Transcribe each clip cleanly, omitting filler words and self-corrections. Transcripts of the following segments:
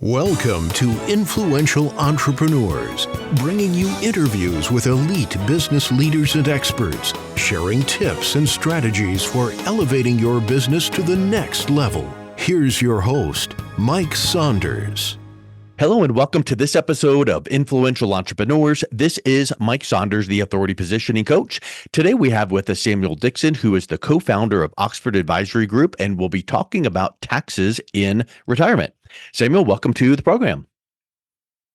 Welcome to Influential Entrepreneurs, bringing you interviews with elite business leaders and experts, sharing tips and strategies for elevating your business to the next level. Here's your host, Mike Saunders. Hello and welcome to this episode of Influential Entrepreneurs. This is Mike Saunders, the Authority Positioning Coach. Today we have with us Samuel Dixon, who is the co-founder of Oxford Advisory Group, and we'll be talking about taxes in retirement. Samuel, welcome to the program.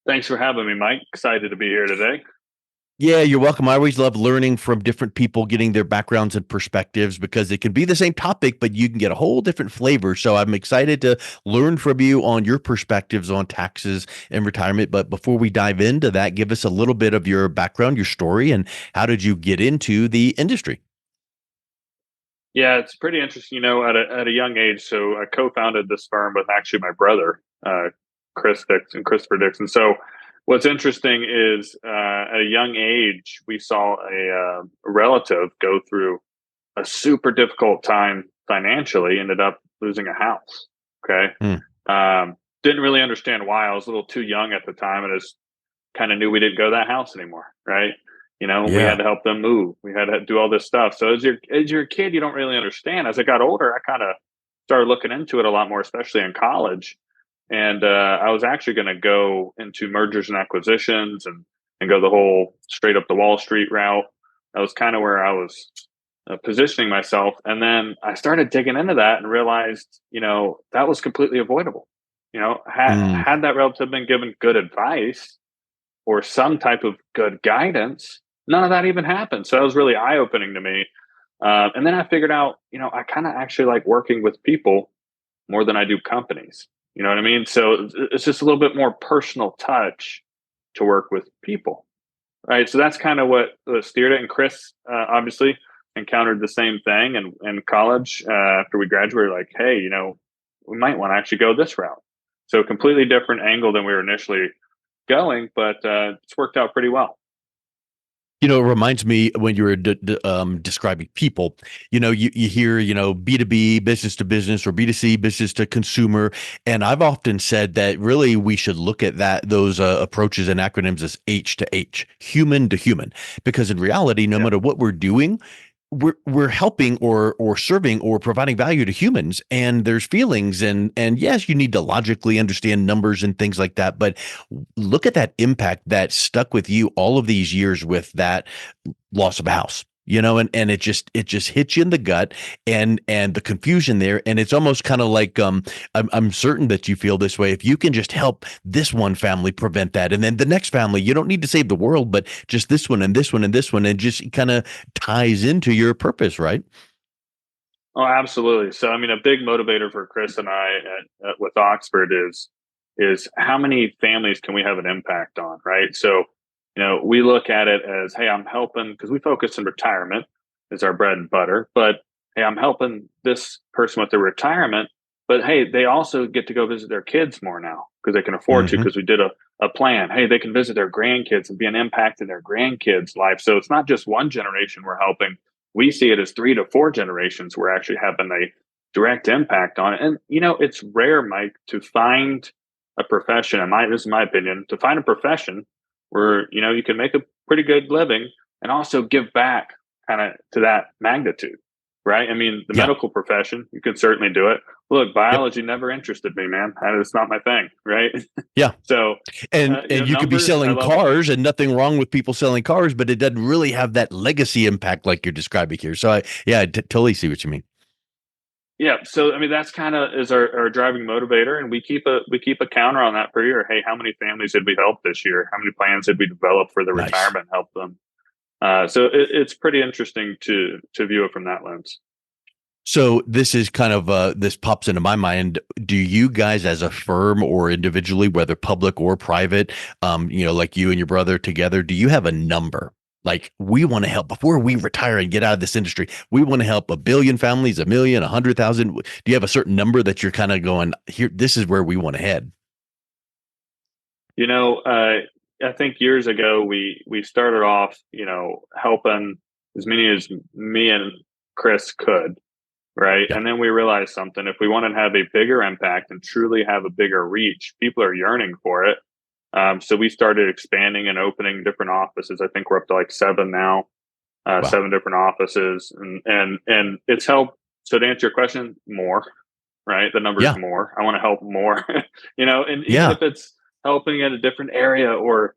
Thanks for having me, Mike. Excited to be here today. Yeah, you're welcome. I always love learning from different people, getting their backgrounds and perspectives, because it can be the same topic, but you can get a whole different flavor. So I'm excited to learn from you on your perspectives on taxes and retirement. But before we dive into that, give us a little bit of your background, your story, and how did you get into the industry? Yeah, it's pretty interesting. At a young age, so I co-founded this firm with actually my brother, Christopher Dixon. So what's interesting is at a young age, we saw a relative go through a super difficult time financially, ended up losing a house. Okay. Didn't really understand why. I was a little too young at the time, and just kind of knew we didn't go to that house anymore. Right. We had to help them move. We had to do all this stuff. So as you're a kid, you don't really understand. As I got older, I kind of started looking into it a lot more, especially in college. And I was actually going to go into mergers and acquisitions and go the whole straight up the Wall Street route. That was kind of where I was positioning myself. And then I started digging into that and realized, that was completely avoidable. Had that relative been given good advice or some type of good guidance, none of that even happened. So that was really eye-opening to me. And then I figured out, I kind of actually like working with people more than I do companies. You know what I mean? So it's just a little bit more personal touch to work with people, right? So that's kind of what steered it. And Chris obviously encountered the same thing in college after we graduated. Like, hey, we might want to actually go this route. So completely different angle than we were initially going, but it's worked out pretty well. It reminds me when you were describing people, you hear, B2B, business to business, or B2C, business to consumer. And I've often said that really we should look at those approaches and acronyms as H to H, human to human, because in reality, no matter what we're doing, we're helping or serving or providing value to humans, and there's feelings and yes, you need to logically understand numbers and things like that, but look at that impact that stuck with you all of these years with that loss of a house, and it just hits you in the gut, and the confusion there, and it's almost kind of like I'm certain that you feel this way. If you can just help this one family prevent that, and then the next family, you don't need to save the world, but just this one and this one and this one, and just kind of ties into your purpose, right? Oh, absolutely. So, a big motivator for Chris and I with Oxford is how many families can we have an impact on, right? So, we look at it as, hey, I'm helping, because we focus on retirement is our bread and butter, but hey, I'm helping this person with their retirement, but hey, they also get to go visit their kids more now because they can afford to, because we did a plan. Hey, they can visit their grandkids and be an impact in their grandkids' life. So it's not just one generation we're helping. We see it as 3 to 4 generations we're actually having a direct impact on it. And, it's rare, Mike, to find a profession, this is my opinion, to find a profession where, you can make a pretty good living and also give back kind of to that magnitude, right? The medical profession, you can certainly do it. Look, biology never interested me, man. It's not my thing, right? Yeah. So, and you could be selling cars, and nothing wrong with people selling cars, but it doesn't really have that legacy impact like you're describing here. So I totally see what you mean. Yeah. So, that's kind of is our driving motivator, and we keep a counter on that per year. Hey, how many families did we help this year? How many plans did we develop for the retirement, help them? So it's pretty interesting to view it from that lens. So this is kind of this pops into my mind. Do you guys as a firm or individually, whether public or private, like you and your brother together, do you have a number? Like, we want to help before we retire and get out of this industry. We want to help 1 billion families, 1 million, 100,000. Do you have a certain number that you're kind of going here? This is where we want to head. I think years ago we started off, helping as many as me and Chris could. right? Yeah. And then we realized something. If we want to have a bigger impact and truly have a bigger reach, people are yearning for it. So we started expanding and opening different offices. I think we're up to like 7 now, Wow. 7 different offices, and it's helped. So to answer your question, more, right? The number's Yeah. more. I want to help more, and even Yeah. if it's helping in a different area or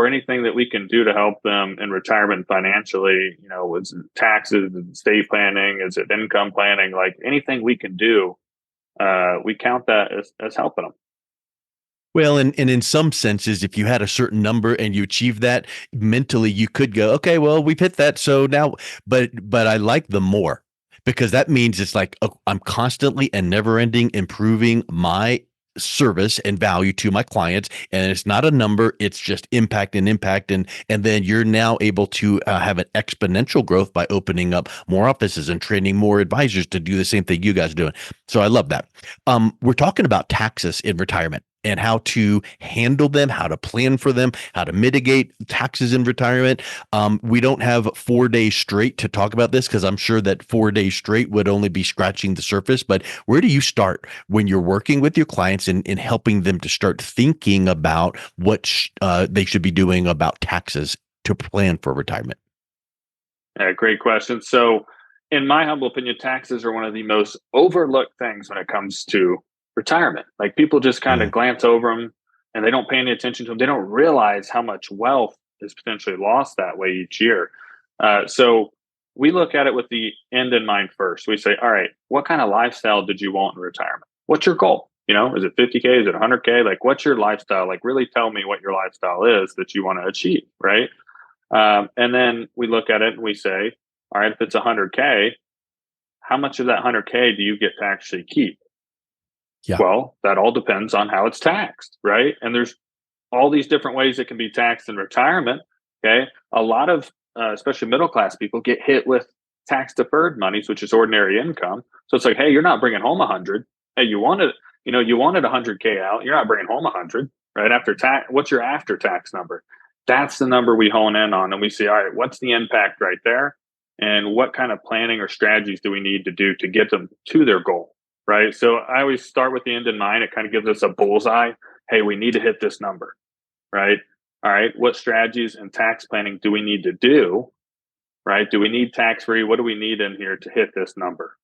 anything that we can do to help them in retirement financially, is it taxes, estate planning, is it income planning, like anything we can do, we count that as helping them. Well, and in some senses, if you had a certain number and you achieve that mentally, you could go, okay, well, we've hit that. So now, but I like the more because that means it's like I'm constantly and never ending improving my service and value to my clients. And it's not a number, it's just impact and impact. And then you're now able to have an exponential growth by opening up more offices and training more advisors to do the same thing you guys are doing. So I love that. We're talking about taxes in retirement and how to handle them, how to plan for them, how to mitigate taxes in retirement. We don't have 4 days straight to talk about this because I'm sure that 4 days straight would only be scratching the surface. But where do you start when you're working with your clients and helping them to start thinking about what they should be doing about taxes to plan for retirement? Yeah, great question. So, in my humble opinion, taxes are one of the most overlooked things when it comes to retirement. Like people just kind of Mm, glance over them and they don't pay any attention to them. They don't realize how much wealth is potentially lost that way each year. So, we look at it with the end in mind first. We say, all right, what kind of lifestyle did you want in retirement? What's your goal? Is it 50K? Is it 100K? Like, what's your lifestyle? Like, really tell me what your lifestyle is that you want to achieve, right? And then we look at it and we say, all right, if it's 100K, how much of that 100K do you get to actually keep? yeah. Well, that all depends on how it's taxed, right? And there's all these different ways it can be taxed in retirement. Okay. A lot of, especially middle class people, get hit with tax deferred monies, which is ordinary income. So it's like, hey, you're not bringing home 100. Hey, you wanted 100K out. You're not bringing home 100, right? After tax, what's your after tax number? That's the number we hone in on, and we see, all right, what's the impact right there, and what kind of planning or strategies do we need to do to get them to their goal, right? So I always start with the end in mind. It kind of gives us a bullseye. Hey, we need to hit this number, right? All right, what strategies and tax planning do we need to do, right? Do we need tax free? What do we need in here to hit this number?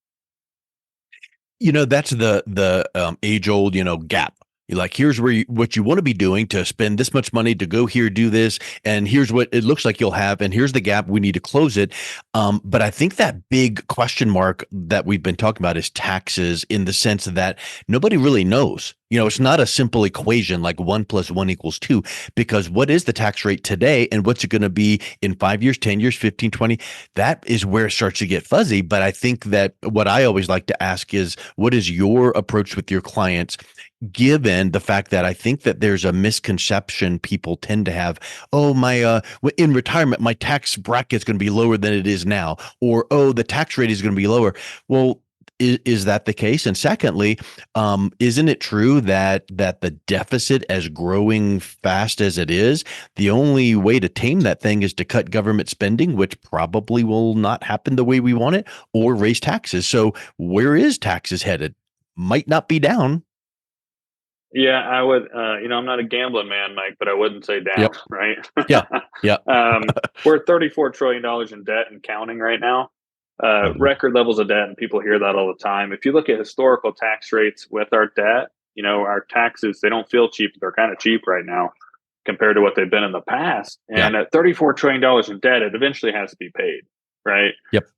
That's the age old gap. You're like, here's what you want to be doing to spend this much money to go here, do this, and here's what it looks like you'll have, and here's the gap. We need to close it. But I think that big question mark that we've been talking about is taxes, in the sense that nobody really knows. It's not a simple equation like 1 + 1 = 2, because what is the tax rate today and what's it going to be in 5 years, 10 years, 15, 20? That is where it starts to get fuzzy. But I think that what I always like to ask is, what is your approach with your clients, given the fact that I think that there's a misconception people tend to have. Oh, in retirement, my tax bracket is going to be lower than it is now, or, oh, the tax rate is going to be lower. Well, is that the case? And secondly, isn't it true that the deficit, as growing fast as it is, the only way to tame that thing is to cut government spending, which probably will not happen the way we want it, or raise taxes? So where is taxes headed? Might not be down. Yeah, I would. I'm not a gambling man, Mike, but I wouldn't say down, Yep. right? Yeah. Yeah. We're at $34 trillion in debt and counting right now. Mhm. Record levels of debt, and people hear that all the time. If you look at historical tax rates with our debt, our taxes, they don't feel cheap. They're kind of cheap right now compared to what they've been in the past. Yeah. And at $34 trillion in debt, it eventually has to be paid, right? Yep.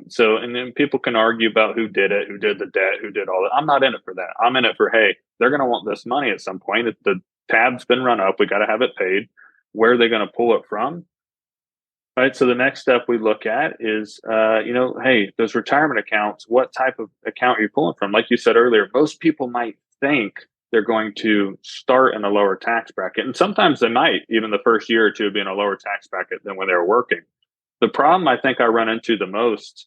So, and then people can argue about who did it, who did the debt, who did all that. I'm not in it for that. I'm in it for, hey, they're going to want this money at some point. The tab's been run up. We got to have it paid. Where are they going to pull it from? Right. So the next step we look at is, hey, those retirement accounts, what type of account are you pulling from? Like you said earlier, most people might think they're going to start in a lower tax bracket. And sometimes they might, even the first year or two, be in a lower tax bracket than when they were working. The problem I think I run into the most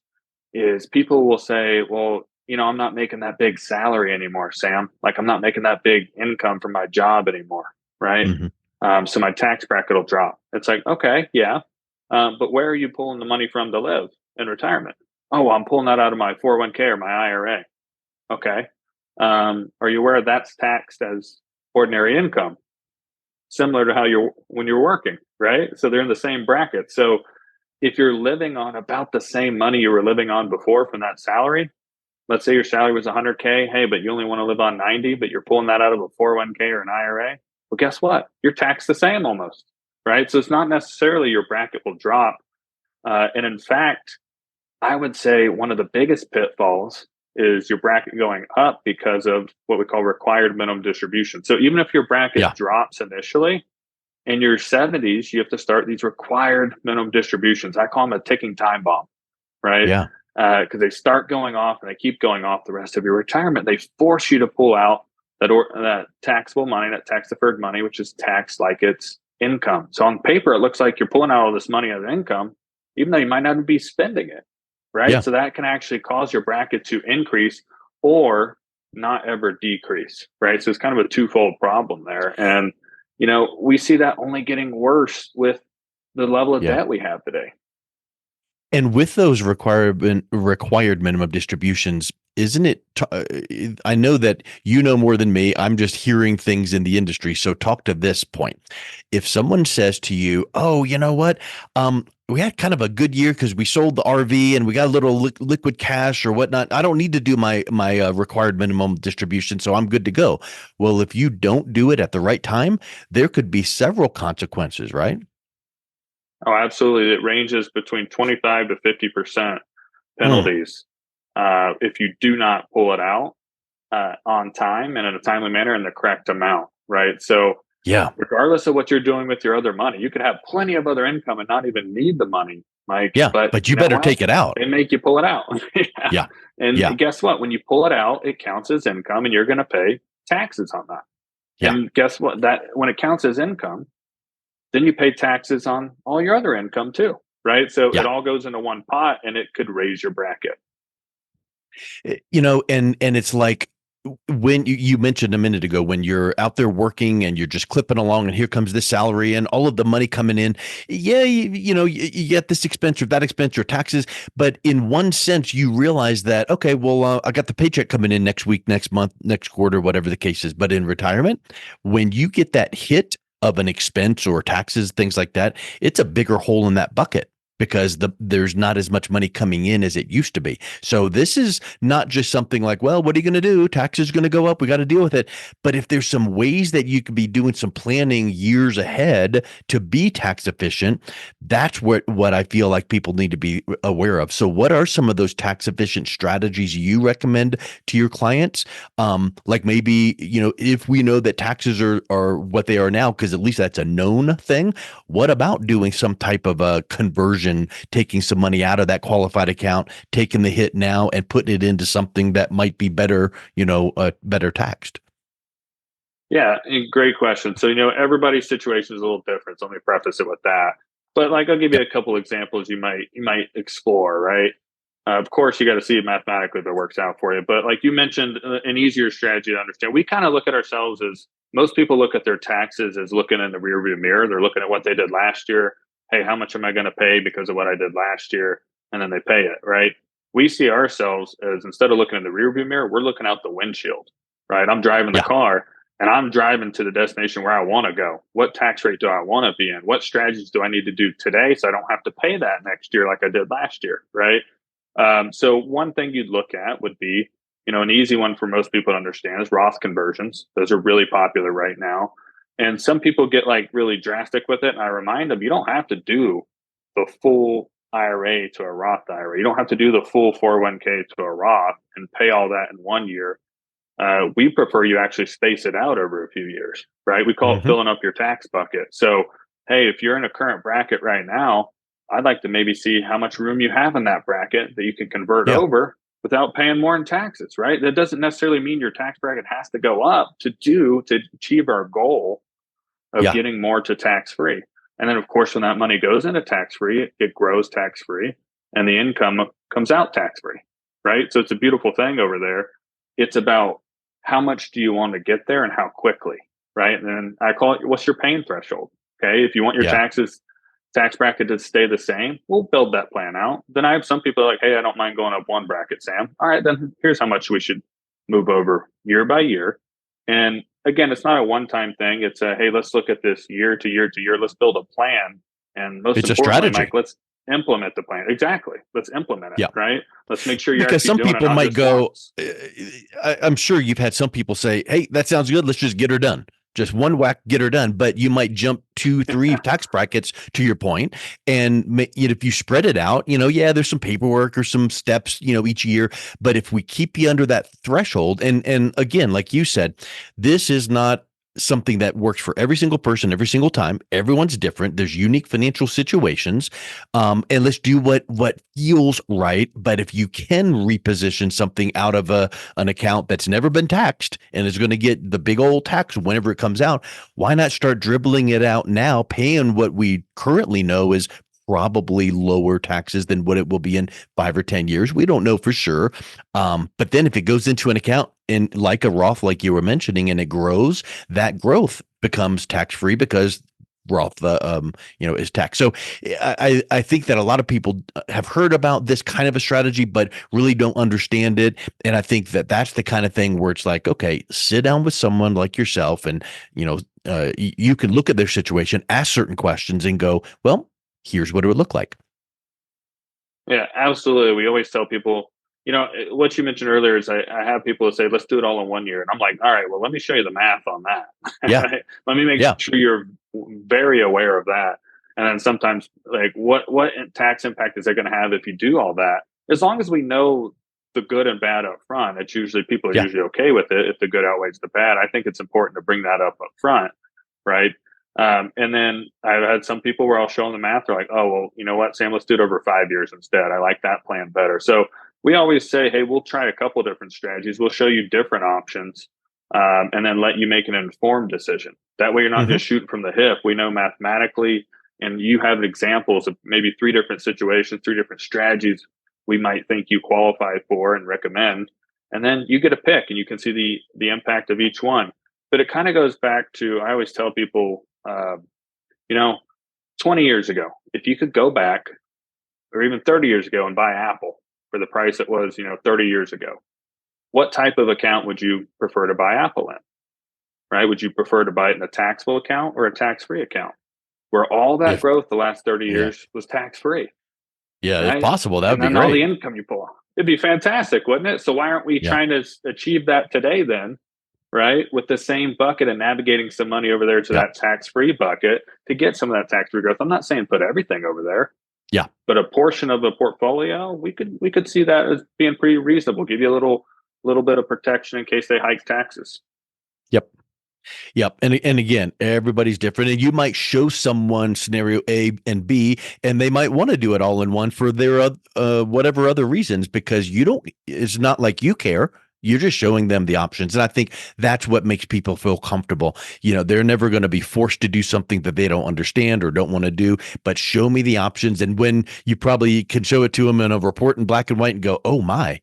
is people will say, well, I'm not making that big salary anymore, Sam. Like, I'm not making that big income from my job anymore. Right. Mhm. So my tax bracket will drop. It's like, okay, yeah. But where are you pulling the money from to live in retirement? Oh, well, I'm pulling that out of my 401k or my IRA. Okay. Are you aware that's taxed as ordinary income, similar to how you're when you're working, right? So they're in the same bracket. So if you're living on about the same money you were living on before from that salary, let's say your salary was 100K, hey, but you only want to live on 90, but you're pulling that out of a 401k or an IRA. Well, guess what? You're taxed the same almost, right? So it's not necessarily your bracket will drop. And in fact, I would say one of the biggest pitfalls is your bracket going up because of what we call required minimum distribution. So even if your bracket Yeah. drops initially, in your 70s, you have to start these required minimum distributions. I call them a ticking time bomb, right? Yeah. Because they start going off and they keep going off the rest of your retirement. They force you to pull out that taxable money, that tax deferred money, which is taxed like it's income. So on paper, it looks like you're pulling out all this money as income, even though you might not be spending it, right? Yeah. So that can actually cause your bracket to increase or not ever decrease, right? So it's kind of a twofold problem there. And, we see that only getting worse with the level of Yeah. debt we have today. And with those required minimum distributions, isn't it? I know that you know more than me. I'm just hearing things in the industry. So talk to this point. If someone says to you, "Oh, you know what? We had kind of a good year because we sold the RV and we got a little liquid cash or whatnot. I don't need to do my required minimum distribution, so I'm good to go." Well, if you don't do it at the right time, there could be several consequences, right? Oh, absolutely. It ranges between 25 to 50% Mm, penalties if you do not pull it out on time and in a timely manner in the correct amount, right? So, yeah. regardless of what you're doing with your other money, you could have plenty of other income and not even need the money, Mike. Yeah, But but you you know better what? take it out. They make you pull it out. Yeah. Yeah. And Yeah. guess what? When you pull it out, it counts as income and you're going to pay taxes on that. Yeah. And guess what? That when it counts as income, then you pay taxes on all your other income too, right? So it Yeah. all goes into one pot and it could raise your bracket. And it's like when you mentioned a minute ago when you're out there working and you're just clipping along and here comes this salary and all of the money coming in. Yeah, you get this expense or that expense or taxes, but in one sense you realize that, okay, well, I got the paycheck coming in next week, next month, next quarter, whatever the case is. But in retirement, when you get that hit of an expense or taxes, things like that, it's a bigger hole in that bucket because there's not as much money coming in as it used to be. So this is not just something like, well, what are you going to do? Taxes are going to go up. We got to deal with it. But if there's some ways that you could be doing some planning years ahead to be tax efficient, that's what I feel like people need to be aware of. So what are some of those tax efficient strategies you recommend to your clients? Like maybe, if we know that taxes are what they are now, because at least that's a known thing, what about doing some type of a conversion, taking some money out of that qualified account, taking the hit now and putting it into something that might be better, better taxed? Yeah, great question. So, everybody's situation is a little different. So let me preface it with that. But like, I'll give you Yep. a couple examples you might explore, right? Of course, you got to see it mathematically if it works out for you. But like you mentioned, an easier strategy to understand. We kind of look at ourselves as most people look at their taxes as looking in the rearview mirror. They're looking at what they did last year. Hey, how much am I going to pay because of what I did last year? And then they pay it, right? We see ourselves as instead of looking in the rearview mirror, we're looking out the windshield, right? I'm driving the Yeah. car and I'm driving to the destination where I want to go. What tax rate do I want to be in? What strategies do I need to do today so I don't have to pay that next year like I did last year, right? So one thing you'd look at would be, an easy one for most people to understand is Roth conversions. Those are really popular right now. And some people get like really drastic with it. And I remind them, you don't have to do the full IRA to a Roth IRA. You don't have to do the full 401k to a Roth and pay all that in 1 year. We prefer you actually space it out over a few years, right? We call it Hmm. filling up your tax bucket. So, hey, if you're in a current bracket right now, I'd like to maybe see how much room you have in that bracket that you can convert Yeah. over without paying more in taxes, right? That doesn't necessarily mean your tax bracket has to go up to achieve our goal of Yeah. getting more to tax free. And then, of course, when that money goes into tax free, it grows tax free and the income comes out tax free, right? So it's a beautiful thing over there. It's about how much do you want to get there and how quickly, right? And then I call it what's your pain threshold? Okay. If you want your Yeah. taxes tax bracket to stay the same, we'll build that plan out. Then I have some people like, hey, I don't mind going up one bracket, Sam. All right, then here's how much we should move over year by year. And again, it's not a one-time thing. It's a, hey, let's look at this year to year to year. Let's build a plan. And most It's a importantly, strategy. Mike, let's implement the plan. Exactly. Let's implement it, Yeah. right? Let's make sure you're Because actually some doing it, people not might just go, once. I'm sure you've had some people say, hey, that sounds good. Let's just get her done. Just one whack, get her done. But you might jump 2, 3 tax brackets to your point. And if you spread it out, yeah, there's some paperwork or some steps, each year. But if we keep you under that threshold, and again, like you said, this is not something that works for every single person every single time. Everyone's different. There's unique financial situations. And let's do what feels right. But if you can reposition something out of an account that's never been taxed and is going to get the big old tax whenever it comes out, why not start dribbling it out now, paying what we currently know is probably lower taxes than what it will be in 5 or 10 years. We don't know for sure. But then if it goes into an account in like a Roth, like you were mentioning, and it grows, that growth becomes tax-free because Roth, is taxed. So I think that a lot of people have heard about this kind of a strategy, but really don't understand it. And I think that that's the kind of thing where it's like, okay, sit down with someone like yourself, and you can look at their situation, ask certain questions, and go, well, here's what it would look like. Yeah, absolutely. We always tell people, what you mentioned earlier is I have people say, let's do it all in 1 year. And I'm like, all right, well, let me show you the math on that. Yeah. Right? Let me make Yeah. sure you're very aware of that. And then sometimes like what tax impact is it going to have if you do all that? As long as we know the good and bad up front, it's usually people are Yeah. usually okay with it if the good outweighs the bad. I think it's important to bring that up front, right? And then I've had some people where I'll show them the math. They're like, oh, well, you know what, Sam, let's do it over 5 years instead. I like that plan better. So we always say, hey, we'll try a couple different strategies. We'll show you different options, and then let you make an informed decision. That way you're not just shooting from the hip. We know mathematically, and you have examples of maybe 3 different situations, 3 different strategies we might think you qualify for and recommend. And then you get a pick and you can see the impact of each one. But it kind of goes back to, I always tell people, 20 years ago, if you could go back, or even 30 years ago, and buy Apple for the price it was, 30 years ago, what type of account would you prefer to buy Apple in? Right? Would you prefer to buy it in a taxable account or a tax-free account where all that If growth the last 30 yeah. years was tax-free? Yeah, if Right? possible, that would And be then all the great. income you pull, it'd be fantastic, wouldn't it? So why aren't we Yeah. trying to achieve that today then? Right, with the same bucket and navigating some money over there to Yeah. that tax-free bucket to get some of that tax-free growth. I'm not saying put everything over there, Yeah. but a portion of the portfolio, we could see that as being pretty reasonable. Give you a little bit of protection in case they hike taxes. Yep. Yep. And again, everybody's different. And you might show someone scenario A and B, and they might want to do it all in one for their whatever other reasons, because it's not like you care. You're just showing them the options. And I think that's what makes people feel comfortable. They're never going to be forced to do something that they don't understand or don't want to do, but show me the options. And when you probably can show it to them in a report in black and white and go, oh my,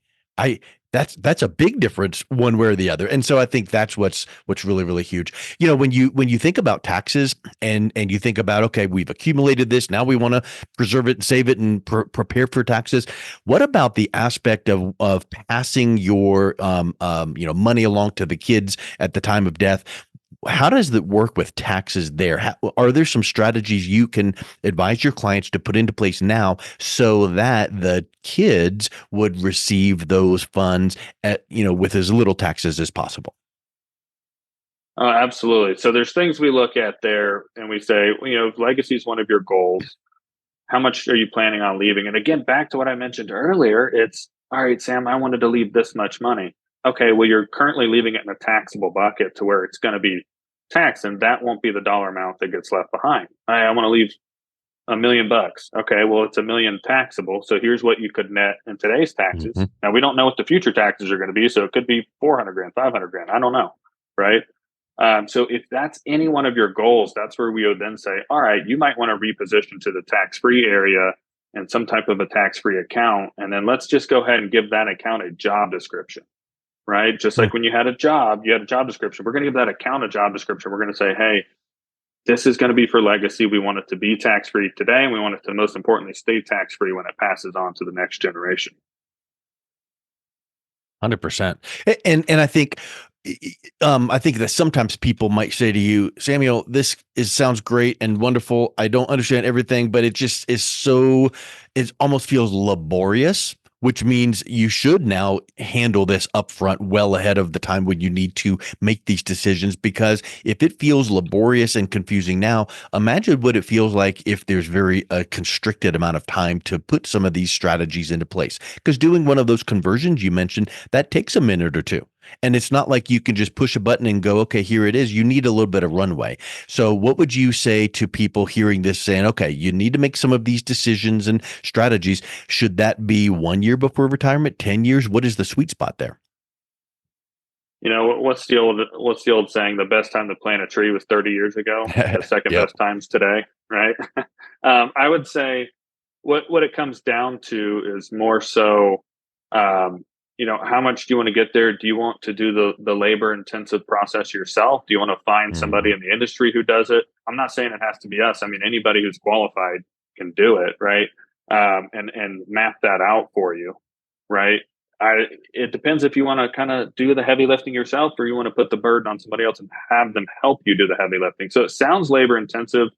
that's a big difference one way or the other. And so I think that's what's really, really huge. When you think about taxes and you think about, okay, we've accumulated this, now we want to preserve it and save it and prepare for taxes. What about the aspect of passing your money along to the kids at the time of death? How does that work with taxes there? Are there some strategies you can advise your clients to put into place now so that the kids would receive those funds with as little taxes as possible? Absolutely. So there's things we look at there, and we say, legacy is one of your goals. How much are you planning on leaving? And again, back to what I mentioned earlier, it's all right, Sam, I wanted to leave this much money. Okay, well, you're currently leaving it in a taxable bucket to where it's going to be taxed, and that won't be the dollar amount that gets left behind. I want to leave $1 million. Okay, well, it's $1 million taxable. So here's what you could net in today's taxes. Now we don't know what the future taxes are going to be, so it could be 400 grand, 500 grand. I don't know, right? So if that's any one of your goals, that's where we would then say, all right, you might want to reposition to the tax-free area and some type of a tax-free account. And then let's just go ahead and give that account a job description, right? Just like when you had a job description. We're going to give that account a job description. We're going to say, hey, this is going to be for legacy. We want it to be tax-free today, and we want it to, most importantly, stay tax-free when it passes on to the next generation. 100%. And I think that sometimes people might say to you, Samuel, sounds great and wonderful. I don't understand everything, but it just is it almost feels laborious, which means you should now handle this upfront well ahead of the time when you need to make these decisions. Because if it feels laborious and confusing now, imagine what it feels like if there's a constricted amount of time to put some of these strategies into place. Because doing one of those conversions you mentioned, that takes a minute or two. And it's not like you can just push a button and go, okay, here it is. You need a little bit of runway. So what would you say to people hearing this saying, okay, you need to make some of these decisions and strategies? Should that be 1 year before retirement, 10 years? What is the sweet spot there? What's the old saying? The best time to plant a tree was 30 years ago. The second Yep. best time's today, right? I would say what it comes down to is more so, how much do you want to get there? Do you want to do the labor intensive process yourself? Do you want to find somebody in the industry who does it? I'm not saying it has to be us. I mean, anybody who's qualified can do it, right? And map that out for you, right? It depends if you want to kind of do the heavy lifting yourself, or you want to put the burden on somebody else and have them help you do the heavy lifting. So it sounds labor intensive,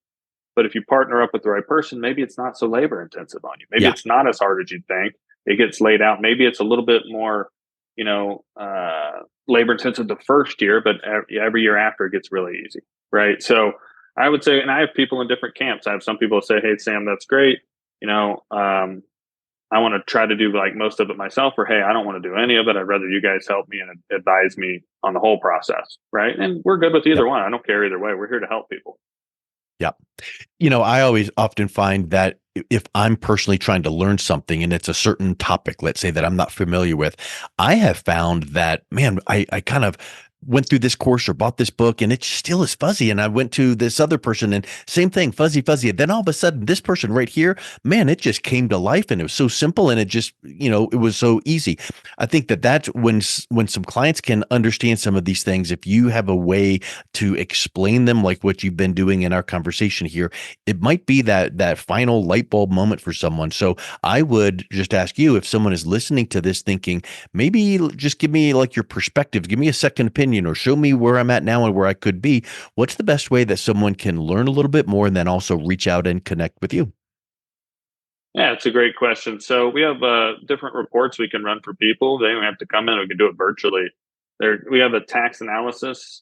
but if you partner up with the right person, maybe it's not so labor intensive on you. Maybe it's not as hard as you'd think. It gets laid out. Maybe it's a little bit more, labor intensive the first year, but every year after it gets really easy, right? So I would say, and I have people in different camps. I have some people say, "Hey, Sam, that's great. I want to try to do like most of it myself," or, "Hey, I don't want to do any of it. I'd rather you guys help me and advise me on the whole process," right? And we're good with either one. I don't care either way. We're here to help people. Yeah. I always often find that if I'm personally trying to learn something and it's a certain topic, let's say that I'm not familiar with, I have found that, man, I kind of went through this course or bought this book and it still is fuzzy. And I went to this other person and same thing, fuzzy. And then all of a sudden this person right here, man, it just came to life and it was so simple and it just, it was so easy. I think that's when some clients can understand some of these things. If you have a way to explain them, like what you've been doing in our conversation here, it might be that final light bulb moment for someone. So I would just ask you, if someone is listening to this thinking, maybe just give me like your perspective, give me a second opinion, or show me where I'm at now and where I could be. What's the best way that someone can learn a little bit more and then also reach out and connect with you? Yeah, it's a great question. So we have different reports we can run for people. They don't have to come in. We can do it virtually. We have a tax analysis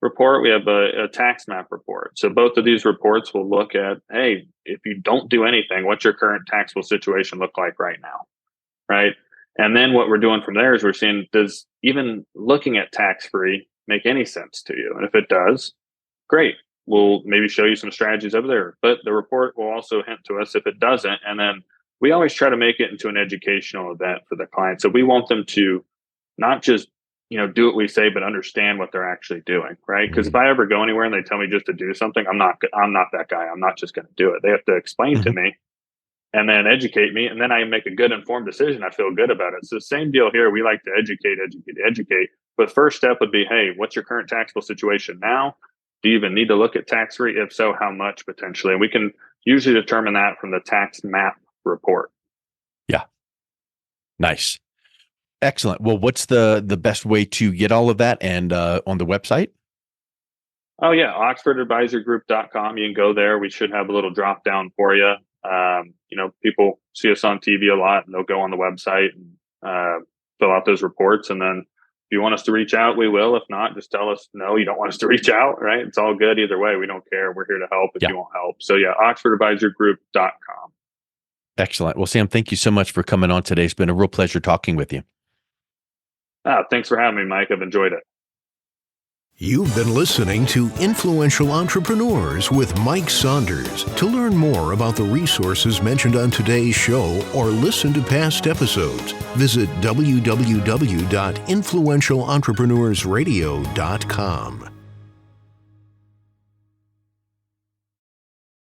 report. We have a tax map report. So both of these reports will look at, hey, if you don't do anything, what's your current taxable situation look like right now, right? And then what we're doing from there is we're seeing, does even looking at tax-free make any sense to you? And if it does, great. We'll maybe show you some strategies over there. But the report will also hint to us if it doesn't. And then we always try to make it into an educational event for the client. So we want them to not just, do what we say, but understand what they're actually doing, right? Because if I ever go anywhere and they tell me just to do something, I'm not that guy. I'm not just going to do it. They have to explain to me and then educate me, and then I make a good informed decision. I feel good about it. So same deal here. We like to educate. But first step would be, hey, what's your current taxable situation now? Do you even need to look at tax-free? If so, how much potentially? And we can usually determine that from the tax map report. Yeah. Nice. Excellent. Well, what's the best way to get all of that and on the website? Oh, yeah. OxfordAdvisorGroup.com. You can go there. We should have a little drop down for you. People see us on TV a lot and they'll go on the website and fill out those reports. And then if you want us to reach out, we will. If not, just tell us, no, you don't want us to reach out, right? It's all good either way. We don't care. We're here to help if you want help. So yeah, OxfordAdvisorGroup.com. Excellent. Well, Sam, thank you so much for coming on today. It's been a real pleasure talking with you. Thanks for having me, Mike. I've enjoyed it. You've been listening to Influential Entrepreneurs with Mike Saunders. To learn more about the resources mentioned on today's show or listen to past episodes, visit www.influentialentrepreneursradio.com.